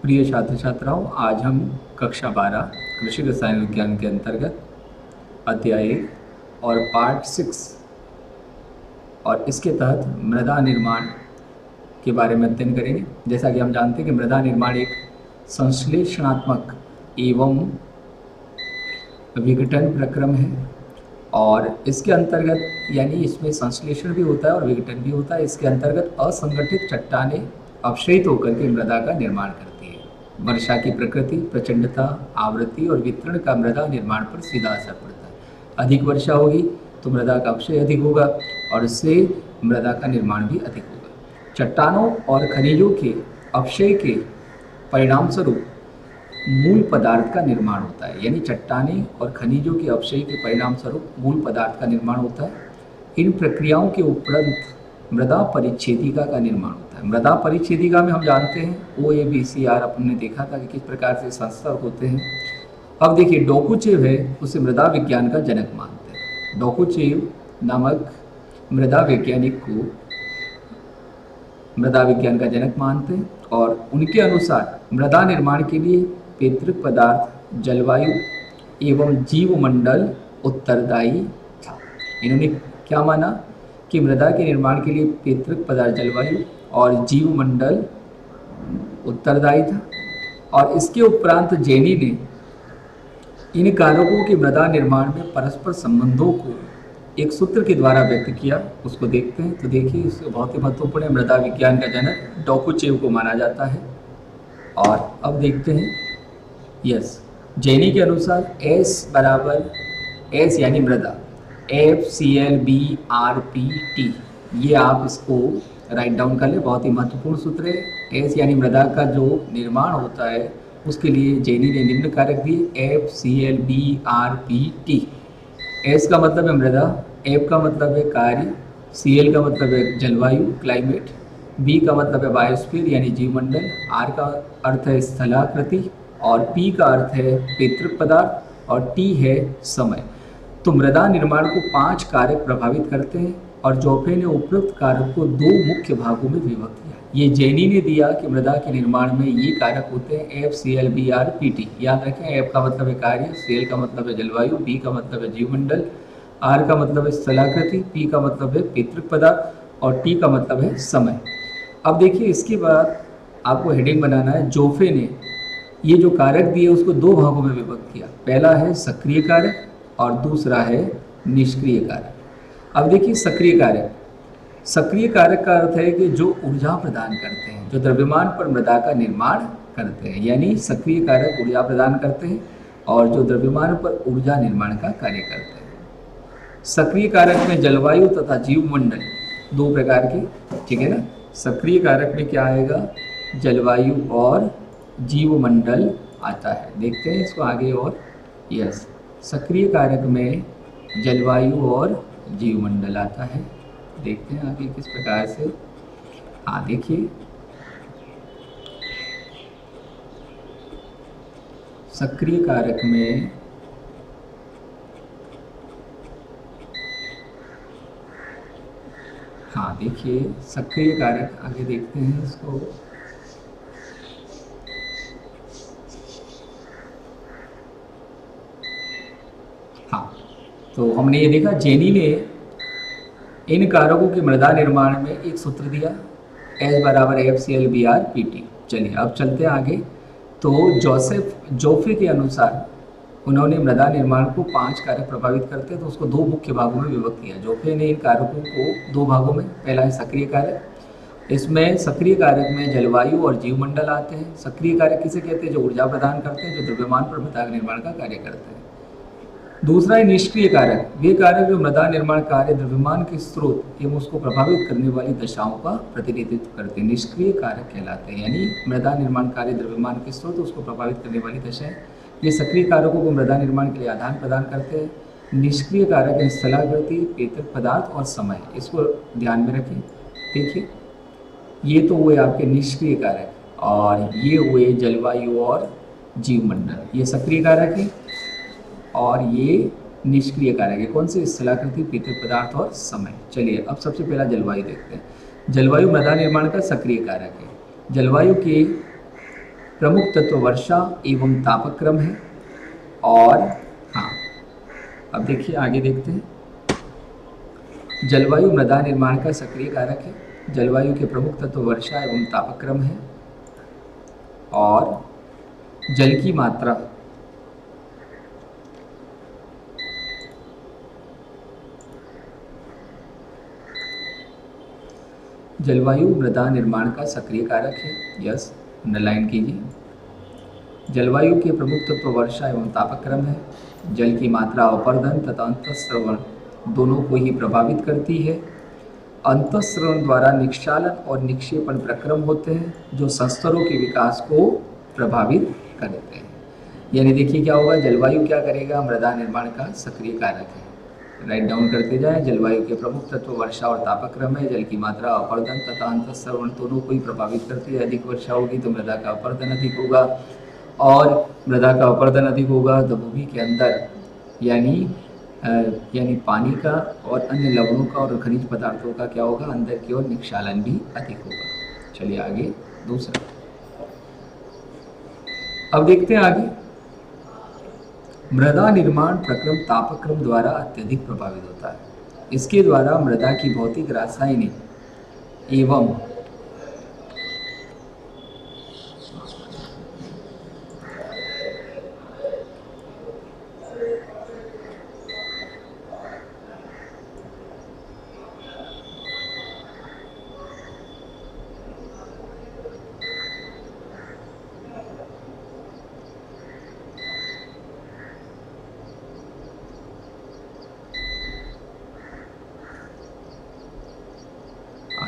प्रिय छात्र छात्राओं, आज हम कक्षा 12 कृषि रसायन विज्ञान के अंतर्गत अध्याय 1 और पार्ट 6 और इसके तहत मृदा निर्माण के बारे में अध्ययन करेंगे। जैसा कि हम जानते हैं कि मृदा निर्माण एक संश्लेषणात्मक एवं विघटन प्रक्रम है और इसके अंतर्गत यानी इसमें संश्लेषण भी होता है और विघटन भी होता है। इसके अंतर्गत असंगठित चट्टानें अपक्षयित होकर के मृदा का निर्माण करती है। वर्षा की प्रकृति, प्रचंडता, आवृत्ति और वितरण का मृदा निर्माण पर सीधा असर पड़ता है। अधिक वर्षा होगी तो मृदा का अपक्षय अधिक होगा और इससे मृदा का निर्माण भी अधिक होगा। चट्टानों और खनिजों के अपक्षय के परिणाम स्वरूप मूल पदार्थ का निर्माण होता है, यानी चट्टानें और खनिजों के अपक्षय के परिणाम स्वरूप मूल पदार्थ का निर्माण होता है। इन प्रक्रियाओं के उपरांत मृदा परिच्छेदिका का निर्माण होता है। मृदा परिच्छेदिका में हम जानते हैं OABCR अपने देखा था कि किस प्रकार से संस्तर होते हैं। अब देखिए, डोकुचेव है, उसे मृदा विज्ञान का जनक मानते हैं। डोकुचेव नामक मृदा वैज्ञानिक को मृदा विज्ञान का जनक मानते हैं और उनके अनुसार मृदा निर्माण के लिए पैतृक पदार्थ, जलवायु एवं जीवमंडल उत्तरदायी था। इन्होंने क्या माना कि मृदा के निर्माण के लिए पैतृक पदार्थ, जलवायु और जीवमंडल उत्तरदायी था और इसके उपरांत जेनी ने इन कारकों के मृदा निर्माण में परस्पर संबंधों को एक सूत्र के द्वारा व्यक्त किया। उसको देखते हैं तो देखिए, इसको बहुत ही महत्वपूर्ण है। मृदा विज्ञान का जनक डोकुचेव को माना जाता है और अब देखते हैं। जेनी के अनुसार S बराबर S यानी मृदा FClBrPt, ये आप इसको राइट डाउन कर ले, बहुत ही महत्वपूर्ण सूत्र है। S यानी मृदा का जो निर्माण होता है उसके लिए जेनी ने निम्न कारक दिए FClBrPt। S का मतलब है मृदा, F का मतलब है कार्य, Cl का मतलब है जलवायु क्लाइमेट, B का मतलब है बायोस्फीयर यानी जीवमंडल, R का अर्थ है स्थलाकृति और P का अर्थ है पैतृक पदार्थ और T है समय। तो मृदा निर्माण को 5 कारक प्रभावित करते हैं और जोफे ने उपरोक्त कारक को 2 मुख्य भागों में विभक्त किया। ये जेनी ने दिया कि मृदा के निर्माण में ये कारक होते हैं FClBrPt। याद रखें, F का मतलब है कार्य, Cl का मतलब है जलवायु, B का मतलब है जीवमंडल, R का मतलब है स्थलाकृति, P का मतलब है पैतृक पदार्थ और T का मतलब है समय। अब देखिए, इसके बाद आपको हेडिंग बनाना है। जोफे ने ये जो कारक दिए उसको 2 भागों में विभक्त किया। पहला है सक्रिय कारक और दूसरा है निष्क्रिय कारक। अब देखिए, सक्रिय कारक, सक्रिय कारक का अर्थ है कि जो ऊर्जा प्रदान करते हैं, जो द्रव्यमान पर मृदा का निर्माण करते हैं, यानी सक्रिय कारक ऊर्जा प्रदान करते हैं और जो द्रव्यमान पर ऊर्जा निर्माण का कार्य करते हैं। सक्रिय कारक में जलवायु तथा जीवमंडल 2 प्रकार के, ठीक है ना। सक्रिय कारक में क्या आएगा, जलवायु और जीवमंडल आता है। देखते हैं इसको आगे और। सक्रिय कारक में जलवायु और जीवमंडल आता है। देखते हैं आगे किस प्रकार से। देखिए, सक्रिय कारक में देखिए, सक्रिय कारक आगे देखते हैं इसको। तो हमने ये देखा, जेनी ने इन कारकों के मृदा निर्माण में एक सूत्र दिया, S बराबर FClBrPt। चलिए अब चलते हैं आगे। तो जोफे के अनुसार उन्होंने मृदा निर्माण को 5 कारक प्रभावित करते हैं तो उसको 2 मुख्य भागों में विभक्त किया। जोफे ने इन कारकों को 2 भागों में, पहला है सक्रिय कारक, इसमें सक्रिय कारक में जलवायु और जीवमंडल आते हैं। सक्रिय कारक किसे कहते हैं, जो ऊर्जा प्रदान करते हैं, जो द्रव्यमान पर मृदा निर्माण का कार्य करते हैं। दूसरा है निष्क्रिय कारक, वे कारक जो मृदा निर्माण कार्य द्रव्यमान के स्रोत एवं उसको प्रभावित करने वाली दशाओं का प्रतिनिधित्व करते हैं, निष्क्रिय कारक कहलाते हैं। यानी मृदा निर्माण कार्य द्रव्यमान के स्रोत, उसको प्रभावित करने वाली दशाएं, ये सक्रिय कारकों को मृदा निर्माण के लिए आदान प्रदान करते हैं। निष्क्रिय कारक है स्थलाकृति, पैतृक पदार्थ और समय, इसको ध्यान में रखें। देखिए, ये तो हुए आपके निष्क्रिय कारक और ये हुए जलवायु और जीवमंडल, ये सक्रिय कारक है और ये निष्क्रिय कारक है। कौन से, स्थलाकृति, पैतृक पदार्थ और समय। चलिए अब सबसे पहला जलवायु देखते हैं। जलवायु मृदा निर्माण का सक्रिय कारक है। जलवायु के प्रमुख तत्व वर्षा एवं तापक्रम है। और हाँ, अब देखिए आगे देखते हैं। जलवायु मृदा निर्माण का सक्रिय कारक है। जलवायु के प्रमुख तत्व वर्षा एवं तापक्रम है और जल की मात्रा जलवायु मृदा निर्माण का सक्रिय कारक है। यस, अंडरलाइन कीजिए। जलवायु के प्रमुख तत्व वर्षा एवं तापक्रम है। जल की मात्रा अपर्दन तथा अंतःस्रवण दोनों को ही प्रभावित करती है। अंतःस्रवण द्वारा निक्षालन और निक्षेपण प्रक्रम होते हैं जो संस्तरों के विकास को प्रभावित करते हैं। यानी देखिए क्या होगा, जलवायु क्या करेगा, मृदा निर्माण का सक्रिय कारक है। राइट डाउन करते जाएं। जलवायु के प्रमुख तत्व वर्षा और तापक्रम है। जल की मात्रा अपर्दन तथा अंतःस्रवण दोनों को ही प्रभावित करती है। अधिक वर्षा होगी तो मृदा का अपर्दन अधिक होगा और मृदा का अपर्दन अधिक होगा तो भूमि के अंदर यानी पानी का और अन्य लवणों का और खनिज पदार्थों का क्या होगा, अंदर की ओर निक्षालन भी अधिक होगा। चलिए आगे दूसरा। अब देखते हैं आगे। मृदा निर्माण प्रक्रम तापक्रम द्वारा अत्यधिक प्रभावित होता है। इसके द्वारा मृदा की भौतिक, रासायनिक एवं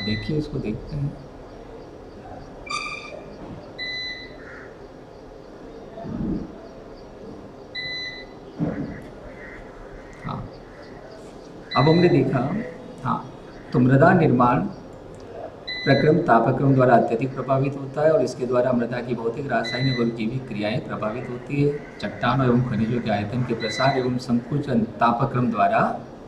देखिए इसको देखते हैं। हाँ, अब हमने देखा, हाँ, तो मृदा निर्माण प्रक्रम तापक्रम द्वारा अत्यधिक प्रभावित होता है और इसके द्वारा मृदा की भौतिक, रासायनिक और जैविक क्रियाएं प्रभावित होती है। चट्टानों एवं खनिजों के आयतन के प्रसार एवं संकुचन तापक्रम द्वारा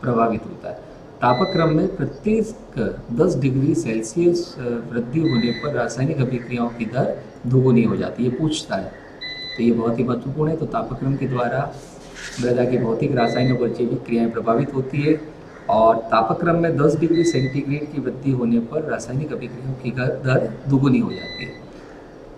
प्रभावित होता है। तापक्रम में प्रत्येक 10 डिग्री सेल्सियस वृद्धि होने पर रासायनिक अभिक्रियाओं की दर दोगुनी हो जाती है। पूछता है तो ये बहुत ही महत्वपूर्ण है। तो तापक्रम के द्वारा मृदा की भौतिक, रासायनिक और जैविक क्रियाएं प्रभावित होती है और तापक्रम में 10 डिग्री सेंटीग्रेड की वृद्धि होने पर रासायनिक अभिक्रियाओं की दर दोगुनी हो जाती है।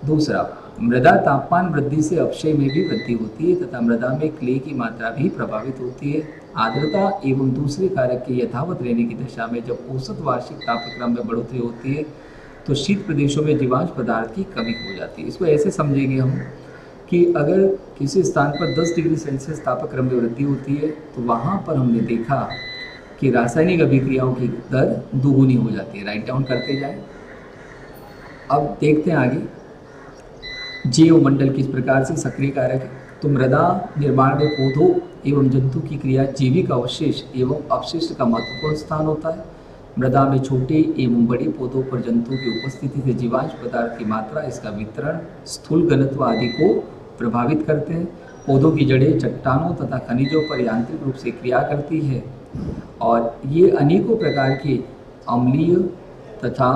दूसरा, मृदा तापमान वृद्धि से अपक्षय में भी वृद्धि होती है तथा मृदा में क्ले की मात्रा भी प्रभावित होती है। आर्द्रता एवं दूसरे कारक के यथावत रहने की दशा में जब औसत वार्षिक तापक्रम में बढ़ोतरी होती है तो शीत प्रदेशों में जीवांश पदार्थ की कमी हो जाती है। इसको ऐसे समझेंगे हम कि अगर किसी स्थान पर 10 डिग्री सेल्सियस तापक्रम में वृद्धि होती है तो वहाँ पर हमने देखा कि रासायनिक अभिक्रियाओं की दर दोगुनी हो जाती है। राइट डाउन करते जाए। अब देखते हैं आगे, जैव मंडल किस प्रकार से सक्रिय कारक है। तो मृदा निर्माण में पौधों एवं जंतु की क्रिया, जैविक अवशेष एवं अपशिष्ट का महत्वपूर्ण स्थान होता है। मृदा में छोटे एवं बड़े पौधों पर जंतुओं की उपस्थिति से जीवांश पदार्थ की मात्रा, इसका वितरण, स्थूल घनत्व आदि को प्रभावित करते हैं। पौधों की जड़ें चट्टानों तथा खनिजों पर यांत्रिक रूप से क्रिया करती है और ये अनेकों प्रकार के अम्लीय तथा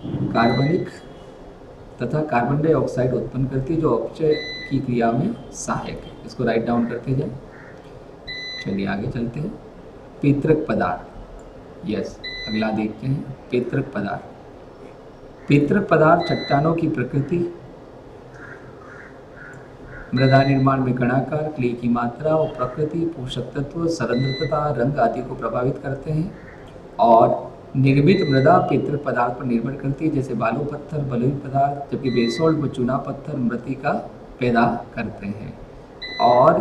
कार्बनिक तथा कार्बन डाइऑक्साइड उत्पन्न करती है जो अपचय की क्रिया में सहायक है। इसको राइट डाउन करते जाए। चलिए आगे चलते हैं। पेत्रक पदार्थ, यस, अगला देखते हैं। पेत्रक पदार्थ। पेत्रक पदार्थ चट्टानों की प्रकृति, मृदा निर्माण में कणाकार, क्ले की मात्रा और प्रकृति, पोषक तत्व, सरंध्रता, रंग आदि को प्रभावित करते हैं और निर्मित मृदा पेत्रक पदार्थ पर निर्भर करती है, जैसे बालू पत्थर, बलुई पदार्थ, जबकि बेसोल्ट व चूना पत्थर मृतिका पैदा करते हैं। और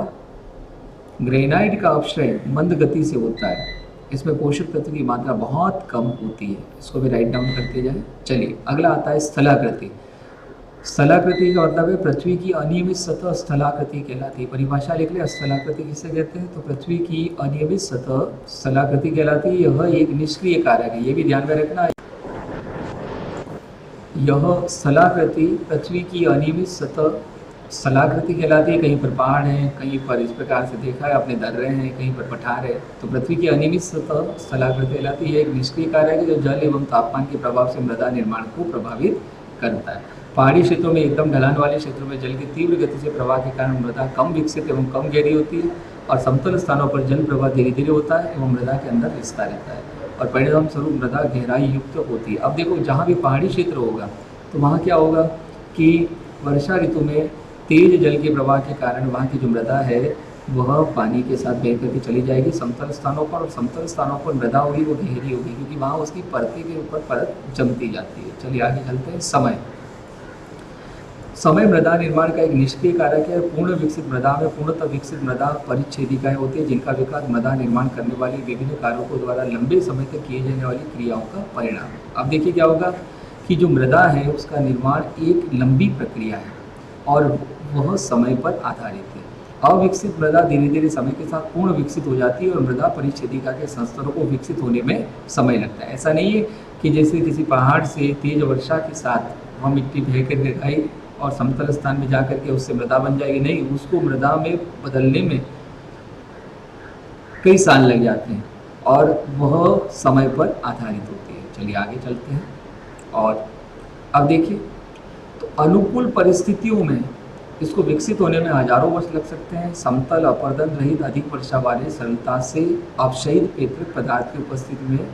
ग्रेनाइट का अपक्षय मंद गति से होता है। इसमें पोषक तत्व की मात्रा बहुत कम होती है। इसको भी राइट डाउन करते जाए। चलिए अगला आता है स्थलाकृति। स्थलाकृति का मतलब है पृथ्वी की अनियमित सतह स्थलाकृति कहलाती है। परिभाषा लिख ले, स्थलाकृति किसे कहते हैं। तो पृथ्वी की अनियमित सतह स्थलाकृति कहलाती है। यह एक निष्क्रिय कारक है, ये भी ध्यान में रखना है। यह स्थलाकृति, पृथ्वी की अनियमित सतह स्थलाकृति कहलाती है। कहीं पर पहाड़ है, कहीं पर इस प्रकार से देखा है आपने दर्रे हैं, कहीं पर पठार है। तो पृथ्वी की अनियमित सतह स्थलाकृति कहलाती है। एक निष्क्रिय कारक है जो जल एवं तापमान के प्रभाव से मृदा निर्माण को प्रभावित करता है। पहाड़ी क्षेत्रों में एकदम ढलान वाले क्षेत्रों में जल की तीव्र गति से प्रवाह के कारण मृदा कम विकसित एवं कम गहरी होती है और समतल स्थानों पर जल प्रवाह धीरे धीरे होता है एवं मृदा के अंदर रिसता रहता है और परिणाम स्वरूप मृदा गहराई युक्त होती है। अब देखो जहाँ भी पहाड़ी क्षेत्र होगा तो वहाँ क्या होगा कि वर्षा ऋतु में तेज जल के प्रवाह के कारण वहाँ की जो मृदा है वह पानी के साथ बह करके चली जाएगी समतल स्थानों पर, और समतल स्थानों पर मृदा होगी वो गहरी होगी क्योंकि वहाँ उसकी परतें के ऊपर परत जमती जाती है। चलिए आगे चलते हैं। समय मृदा निर्माण का एक निष्क्रिय कारक है। पूर्ण विकसित मृदा में पूर्णतः विकसित मृदा परिच्छेदिकाएं होती है जिनका विकास मृदा निर्माण करने वाली विभिन्न कारकों द्वारा लंबे समय तक किए जाने वाली क्रियाओं का परिणाम है। अब देखिए क्या होगा कि जो मृदा है उसका निर्माण एक लंबी प्रक्रिया है और वह समय पर आधारित है। अविकसित मृदा धीरे धीरे समय के साथ पूर्ण विकसित हो जाती है और मृदा परिच्छेदिका के संस्तरों को विकसित होने में समय लगता है। ऐसा नहीं है कि जैसे किसी पहाड़ से तेज वर्षा के साथ वह मिट्टी बह कर गिराई और समतल स्थान में जाकर के उससे मृदा बन जाएगी, नहीं, उसको मृदा में बदलने में कई साल लग जाते हैं और वह समय पर आधारित होती है। चलिए आगे चलते हैं। और अब देखिए तो अनुकूल परिस्थितियों में इसको विकसित होने में हजारों वर्ष लग सकते हैं। समतल अपरदन रहित अधिक वर्षा वाले सरलता से अपक्षयित पेतृक पदार्थ की उपस्थिति में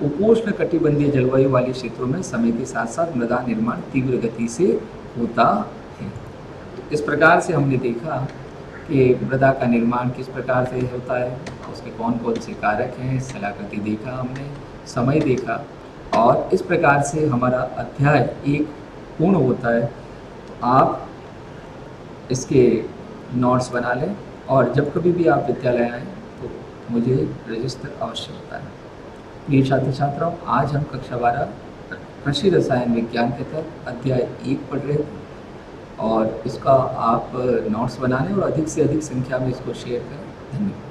उपोष्ण कटिबंधीय जलवायु वाले क्षेत्रों में समय के साथ साथ मृदा निर्माण तीव्र गति से होता है। तो इस प्रकार से हमने देखा कि मृदा का निर्माण किस प्रकार से होता है, उसके कौन कौन से कारक हैं, स्थलाकृति देखा हमने, समय देखा और इस प्रकार से हमारा अध्याय एक पूर्ण होता है। तो आप इसके नोट्स बना लें और जब कभी भी आप विद्यालय आएँ तो मुझे रजिस्टर अवश्य बताएं। प्रिय छात्र छात्राओं, आज हम कक्षा 12 कृषि रसायन विज्ञान के तहत अध्याय 1 पढ़ रहे थे और इसका आप नोट्स बना लें और अधिक से अधिक संख्या में इसको शेयर करें। धन्यवाद।